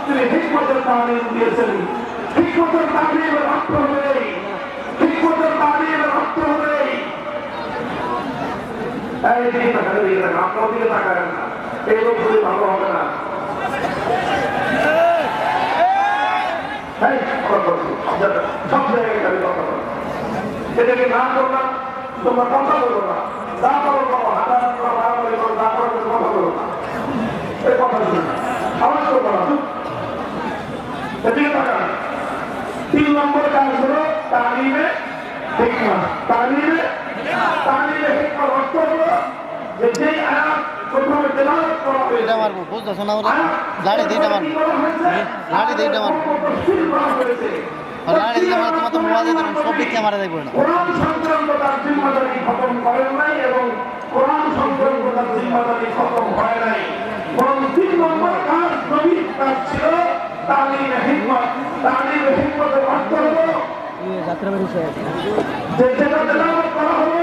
তিনি হিকমতের তালিম দিয়েছেন। হিকমতের তালিমের অর্থ হলেই, হিকমতের তালিমের অর্থ হলেই এই দিকে তাকালে দিকে তাকান, আপনার দিকে তাকাবেন না, এই লোকগুলি ভালো হবে না। সব জায়গায় খালি কথা বলো, এটাকে না করলাম তোমরা কথা বলো না, যা করো করো, হাঁটাহাঁটি করো, মারামারি করো, যা করো কথা বলো না, এই কথা শুনে আওয়াজ করবো না। এদিকে তাকান, 3 নম্বর কাজ হলো তালিমে হিকমত। তালিমে হিকমত অর্থ হলো যে যেই আয়াত প্রথমে তেলাওয়াত করা হয়েছে, এটা মারবো বুঝতেছ না, ওরা লাড়ি দিয়ে এটা মারবো, লাড়ি দিয়ে এটা মারবো, লাড়ি দিয়ে মারবো, তোমার তো মোবাইল দিয়ে সব দিক থেকে মারা যাইব না। কোরআন সংক্রান্ত তার জিম্মাদারি খতম করেন নাই এবং কোরআন সংক্রান্ত তার জিম্মাদারি খতম হয় নাই, বরং 3 নম্বর কাজ নবীর কাজ ছিল তালিমে হিকমত। তালিমে হিকমতের অর্থ হলো যে যেটা তেলাওয়াত করা হলো,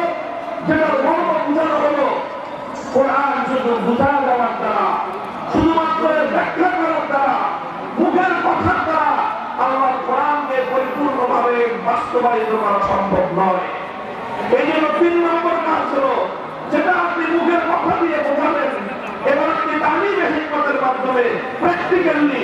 যেটার মর্ম বোঝানো হলো, কোরআন শুধু বুঝা দেওয়ার দ্বারা, শুধুমাত্র ব্যাখ্যা করার দ্বারা, মুখের কথার দ্বারা আল্লাহর কোরআনকে পরিপূর্ণভাবে বাস্তবায়িত করা সম্ভব নয়। এই জন্য 3 নম্বর কাজ হলো যেটা আপনি মুখের কথা দিয়ে বোঝাবেন, এবার আপনি তালিমে হিকমতের মাধ্যমে প্র্যাকটিক্যালি